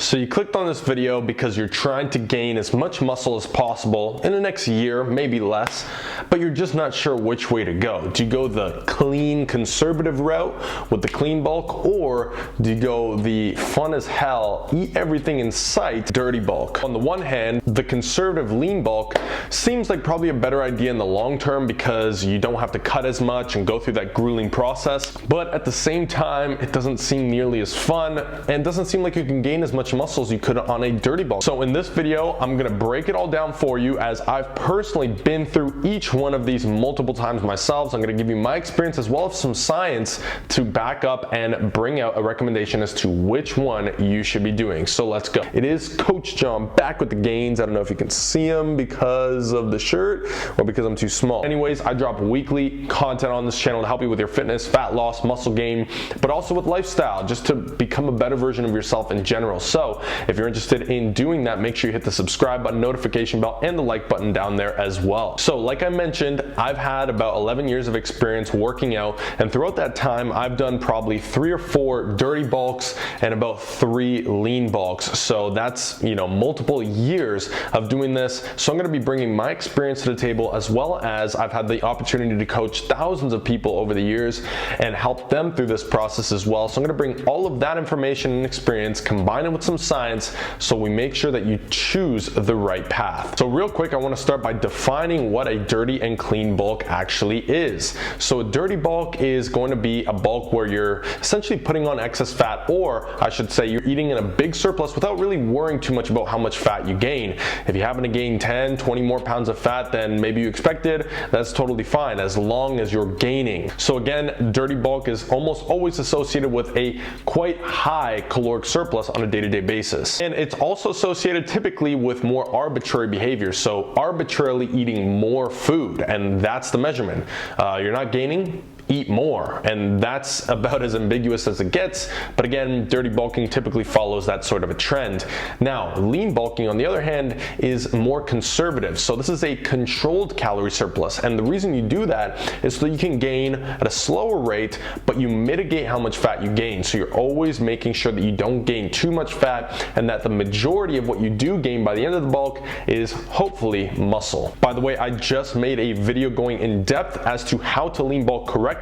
So you clicked on this video because you're trying to gain as much muscle as possible in the next year, maybe less, but you're just not sure which way to go. Do you go the clean, conservative route with the clean bulk, or do you go the fun as hell, eat everything in sight, dirty bulk? On the one hand, the conservative lean bulk seems like probably a better idea in the long term because you don't have to cut as much and go through that grueling process, but at the same time, it doesn't seem nearly as fun and doesn't seem like you can gain as much muscle as you could on a dirty bulk. So in this video, I'm gonna break it all down for you, as I've personally been through each one of these multiple times myself. So I'm gonna give you my experience as well as some science to back up and bring out a recommendation as to which one you should be doing. So let's go. It is Coach John back with the gains. I don't know if you can see them because of the shirt or because I'm too small. Anyways, I drop weekly content on this channel to help you with your fitness, fat loss, muscle gain, but also with lifestyle, just to become a better version of yourself in general. So if you're interested in doing that, make sure you hit the subscribe button, notification bell, and the like button down there as well. So like I mentioned, I've had about 11 years of experience working out, and throughout that time, I've done probably 3 or 4 dirty bulks and about 3 lean bulks. So that's, multiple years of doing this. So I'm going to be bringing my experience to the table, as well as I've had the opportunity to coach thousands of people over the years and help them through this process as well. So I'm going to bring all of that information and experience, combine it with some science, so we make sure that you choose the right path. So real quick, I want to start by defining what a dirty and clean bulk actually is. So a dirty bulk is going to be a bulk where you're essentially putting on excess fat, or I should say you're eating in a big surplus without really worrying too much about how much fat you gain. If you happen to gain 10, 20 more pounds of fat than maybe you expected, that's totally fine as long as you're gaining. So again, dirty bulk is almost always associated with a quite high caloric surplus on a day-to-day basis. And it's also associated typically with more arbitrary behavior. So arbitrarily eating more food, and that's the measurement. You're not gaining, eat more, and that's about as ambiguous as it gets. But again, dirty bulking typically follows that sort of a trend. Now, lean bulking, on the other hand, is more conservative. So this is a controlled calorie surplus, and the reason you do that is so that you can gain at a slower rate, but you mitigate how much fat you gain. So you're always making sure that you don't gain too much fat, and that the majority of what you do gain by the end of the bulk is hopefully muscle. By the way, I just made a video going in depth as to how to lean bulk correctly.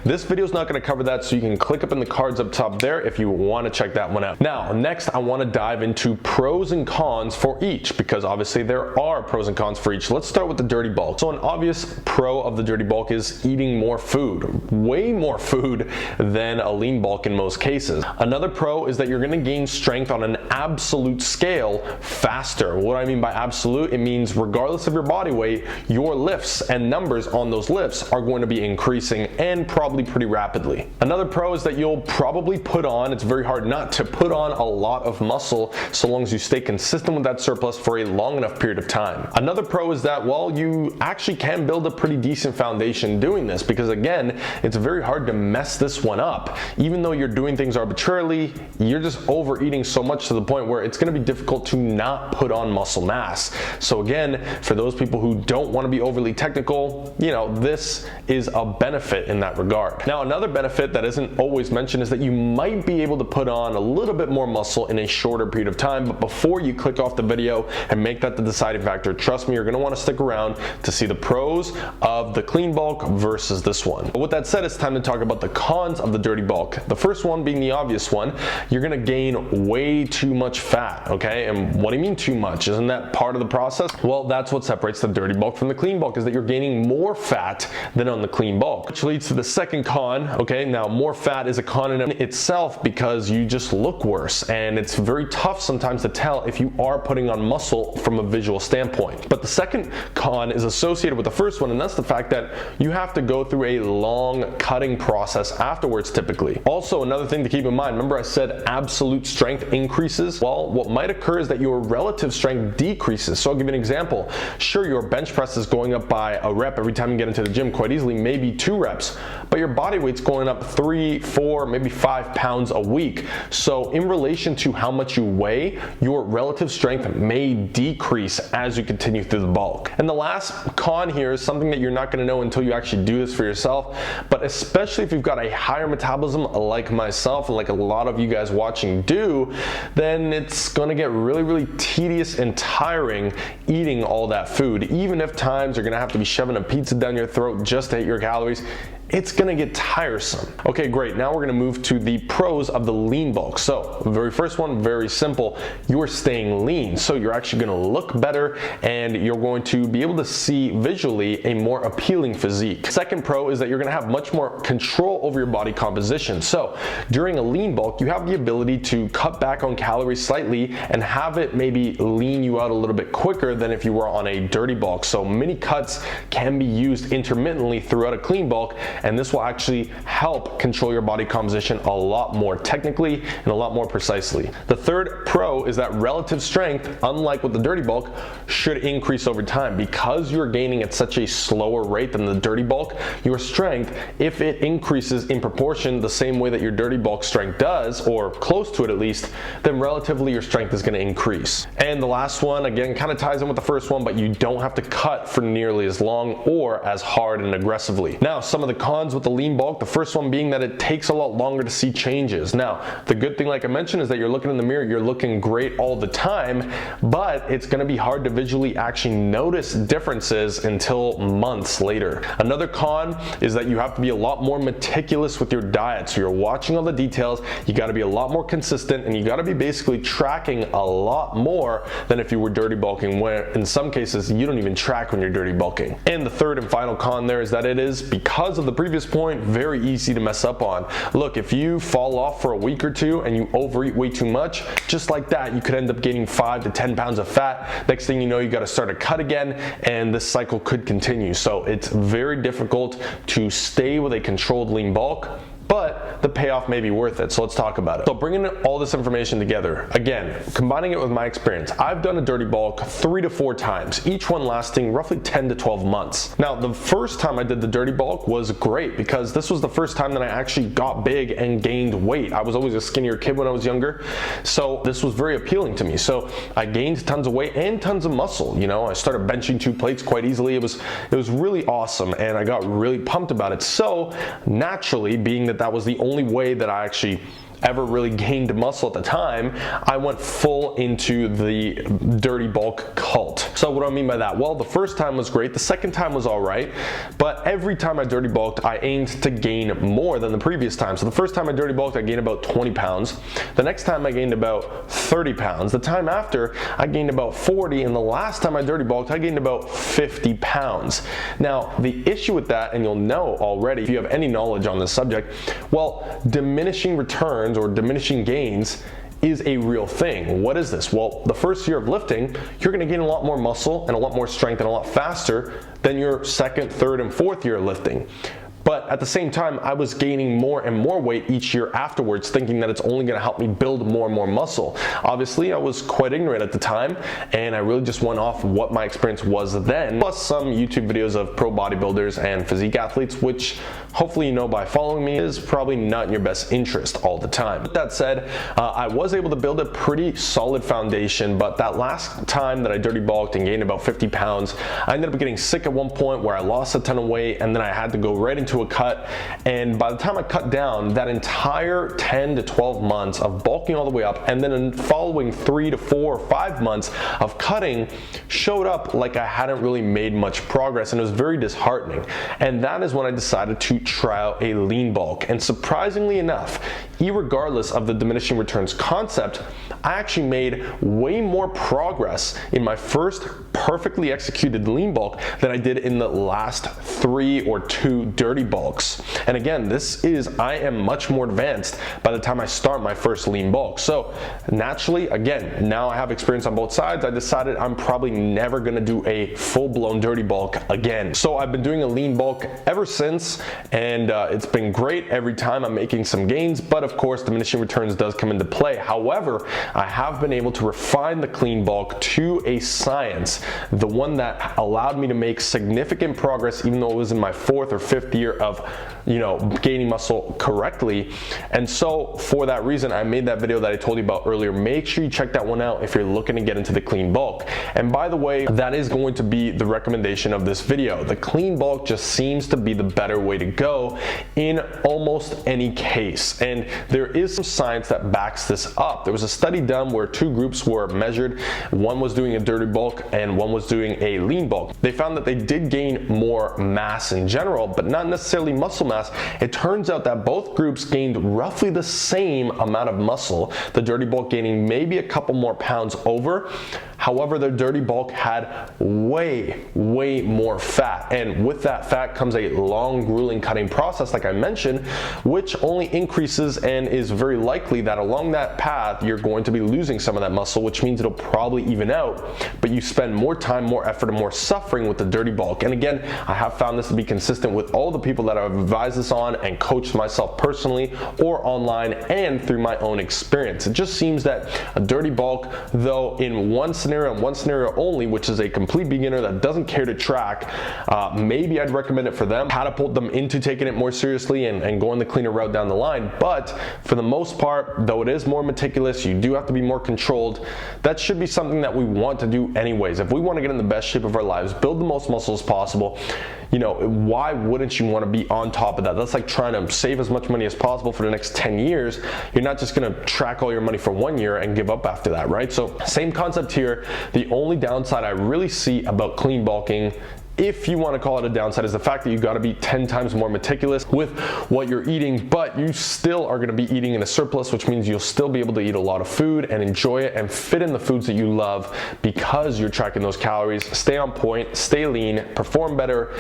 This video is not going to cover that, so you can click up in the cards up top there if you want to check that one out. Now, next I want to dive into pros and cons for each, because obviously there are pros and cons for each. Let's start with the dirty bulk. So an obvious pro of the dirty bulk is eating more food, way more food than a lean bulk in most cases. Another pro is that you're going to gain strength on an absolute scale faster. What do I mean by absolute? It means regardless of your body weight, your lifts and numbers on those lifts are going to be increasing, and probably pretty rapidly. Another pro is that you'll probably put on, it's very hard not to put on a lot of muscle so long as you stay consistent with that surplus for a long enough period of time. Another pro is that, well, you actually can build a pretty decent foundation doing this, because again, it's very hard to mess this one up. Even though you're doing things arbitrarily, you're just overeating so much to the point where it's going to be difficult to not put on muscle mass. So again, for those people who don't want to be overly technical, this is a benefit in that regard. Now, another benefit that isn't always mentioned is that you might be able to put on a little bit more muscle in a shorter period of time. But before you click off the video and make that the deciding factor, trust me, you're going to want to stick around to see the pros of the clean bulk versus this one. But with that said, it's time to talk about the cons of the dirty bulk. The first one being the obvious one, you're going to gain way too much fat, okay? And what do you mean too much? Isn't that part of the process? Well, that's what separates the dirty bulk from the clean bulk, is that you're gaining more fat than on the clean bulk, which leads to the second con. Okay, now more fat is a con in itself because you just look worse, and it's very tough sometimes to tell if you are putting on muscle from a visual standpoint. But the second con is associated with the first one, and that's the fact that you have to go through a long cutting process afterwards typically. Also, another thing to keep in mind, remember I said absolute strength increases? Well, what might occur is that your relative strength decreases. So I'll give you an example. Sure, your bench press is going up by a rep every time you get into the gym quite easily, maybe 2 reps, reps, but your body weight's going up 3, 4, maybe 5 pounds a week. So in relation to how much you weigh, your relative strength may decrease as you continue through the bulk. And the last con here is something that you're not going to know until you actually do this for yourself, but especially if you've got a higher metabolism like myself and like a lot of you guys watching do, then it's going to get really tedious and tiring eating all that food. Even if times you're going to have to be shoving a pizza down your throat just to hit your calories, it's gonna get tiresome. Okay, great. Now we're gonna move to the pros of the lean bulk. So the very first one, very simple. You're staying lean. So you're actually gonna look better and you're going to be able to see visually a more appealing physique. Second pro is that you're gonna have much more control over your body composition. So during a lean bulk, you have the ability to cut back on calories slightly and have it maybe lean you out a little bit quicker than if you were on a dirty bulk. So mini cuts can be used intermittently throughout a clean bulk, and this will actually help control your body composition a lot more technically and a lot more precisely. The third pro is that relative strength, unlike with the dirty bulk, should increase over time. Because you're gaining at such a slower rate than the dirty bulk, your strength, if it increases in proportion the same way that your dirty bulk strength does, or close to it at least, then relatively your strength is going to increase. And the last one, again, kind of ties in with the first one, but you don't have to cut for nearly as long or as hard and aggressively. Now, some of the cons with the lean bulk, the first one being that it takes a lot longer to see changes. Now, the good thing, like I mentioned, is that you're looking in the mirror, you're looking great all the time, but it's going to be hard to visually actually notice differences until months later. Another con is that you have to be a lot more meticulous with your diet. So you're watching all the details, you got to be a lot more consistent, and you got to be basically tracking a lot more than if you were dirty bulking, where in some cases you don't even track when you're dirty bulking. And the third and final con there is that it is, because of the previous point, very easy to mess up on. Look, if you fall off for a week or two and you overeat way too much, just like that, you could end up gaining 5 to 10 pounds of fat. Next thing you know, you got to start a cut again, and this cycle could continue. So it's very difficult to stay with a controlled lean bulk, but the payoff may be worth it. So let's talk about it. So bringing all this information together, again, combining it with my experience, I've done a dirty bulk 3 to 4 times, each one lasting roughly 10 to 12 months. Now, the first time I did the dirty bulk was great because this was the first time that I actually got big and gained weight. I was always a skinnier kid when I was younger, so this was very appealing to me. So I gained tons of weight and tons of muscle. You know, I started benching 2 plates quite easily. It was really awesome, and I got really pumped about it. So naturally, being that that was the only way that I actually ever really gained muscle at the time, I went full into the dirty bulk cult. So what do I mean by that? Well, the first time was great, the second time was all right, but every time I dirty bulked, I aimed to gain more than the previous time. So the first time I dirty bulked, I gained about 20 pounds. The next time I gained about 30 pounds. The time after, I gained about 40, and the last time I dirty bulked, I gained about 50 pounds. Now, the issue with that, and you'll know already if you have any knowledge on this subject, well, diminishing returns or diminishing gains is a real thing. What is this? Well, the first year of lifting, you're going to gain a lot more muscle and a lot more strength and a lot faster than your second, third, and fourth year of lifting. But at the same time, I was gaining more and more weight each year afterwards, thinking that it's only going to help me build more and more muscle. Obviously, I was quite ignorant at the time, and I really just went off what my experience was then, plus some YouTube videos of pro bodybuilders and physique athletes, which hopefully you know by following me is probably not in your best interest all the time. With that said, I was able to build a pretty solid foundation, but that last time that I dirty bulked and gained about 50 pounds, I ended up getting sick at one point where I lost a ton of weight, and then I had to go right into a cut, and by the time I cut down, that entire 10 to 12 months of bulking all the way up, and then in following 3 to 4 or 5 months of cutting showed up like I hadn't really made much progress, and it was very disheartening. And that is when I decided to try out a lean bulk. And surprisingly enough, irregardless of the diminishing returns concept, I actually made way more progress in my first perfectly executed lean bulk than I did in the last 3 or 2 dirty bulks. And again, I am much more advanced by the time I start my first lean bulk. So naturally, again, now I have experience on both sides, I decided I'm probably never gonna do a full-blown dirty bulk again. So I've been doing a lean bulk ever since, and it's been great. Every time I'm making some gains, but of course diminishing returns does come into play. However, I have been able to refine the clean bulk to a science, the one that allowed me to make significant progress, even though it was in my 4th or 5th year of, gaining muscle correctly. And so for that reason, I made that video that I told you about earlier. Make sure you check that one out if you're looking to get into the clean bulk. And by the way, that is going to be the recommendation of this video. The clean bulk just seems to be the better way to go in almost any case. And there is some science that backs this up. There was a study done where 2 groups were measured. One was doing a dirty bulk and one was doing a lean bulk. They found that they did gain more mass in general, but not necessarily muscle mass. It turns out that both groups gained roughly the same amount of muscle, the dirty bulk gaining maybe a couple more pounds over. However, the dirty bulk had way more fat, and with that fat comes a long, grueling cutting process, like I mentioned, which only increases and is very likely that along that path you're going to be losing some of that muscle, which means it'll probably even out, but you spend more time, more effort, and more suffering with the dirty bulk. And again, I have found this to be consistent with all the people that I've advised this on and coached myself personally or online and through my own experience. It just seems that a dirty bulk, though in one scenario and one scenario only, which is a complete beginner that doesn't care to track, maybe I'd recommend it for them, catapult them into taking it more seriously and going the cleaner route down the line. But for the most part, though it is more meticulous, you do have to be more controlled. That should be something that we want to do anyways. If we want to get in the best shape of our lives, build the most muscle as possible, why wouldn't you want to be on top of that? That's like trying to save as much money as possible for the next 10 years. You're not just going to track all your money for 1 year and give up after that, right? So same concept here. The only downside I really see about clean bulking, if you want to call it a downside, is the fact that you got to be 10 times more meticulous with what you're eating, but you still are going to be eating in a surplus, which means you'll still be able to eat a lot of food and enjoy it and fit in the foods that you love because you're tracking those calories. Stay on point, stay lean, perform better,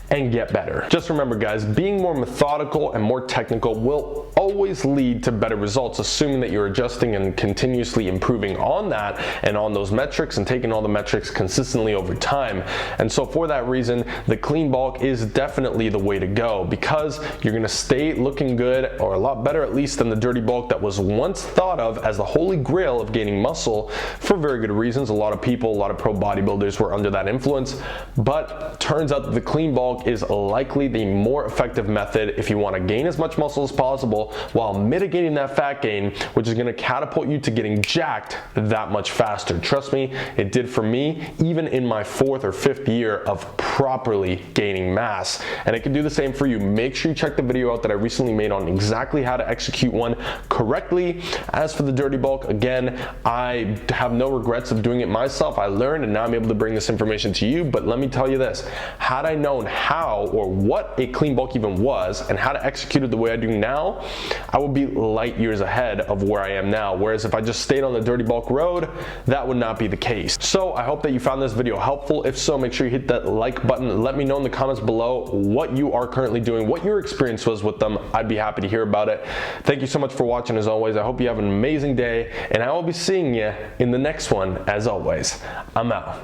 and get better. Just remember, guys, being more methodical and more technical will always lead to better results, assuming that you're adjusting and continuously improving on that and on those metrics and taking all the metrics consistently over time. And so for that reason, the clean bulk is definitely the way to go, because you're going to stay looking good, or a lot better at least, than the dirty bulk that was once thought of as the holy grail of gaining muscle for very good reasons. A lot of people, a lot of pro bodybuilders were under that influence, but turns out that the clean bulk is likely the more effective method if you want to gain as much muscle as possible while mitigating that fat gain, which is going to catapult you to getting jacked that much faster. Trust me, it did for me, even in my 4th or 5th year of properly gaining mass, and it can do the same for you. Make sure you check the video out that I recently made on exactly how to execute one correctly. As for the dirty bulk, again, I have no regrets of doing it myself. I learned, and now I'm able to bring this information to you. But let me tell you this, had I known how or what a clean bulk even was and how to execute it the way I do now, I would be light years ahead of where I am now. Whereas if I just stayed on the dirty bulk road, that would not be the case. So I hope that you found this video helpful. If so, make sure you hit that like button. Let me know in the comments below what you are currently doing, what your experience was with them. I'd be happy to hear about it. Thank you so much for watching. As always, I hope you have an amazing day, and I will be seeing you in the next one. As always, I'm out.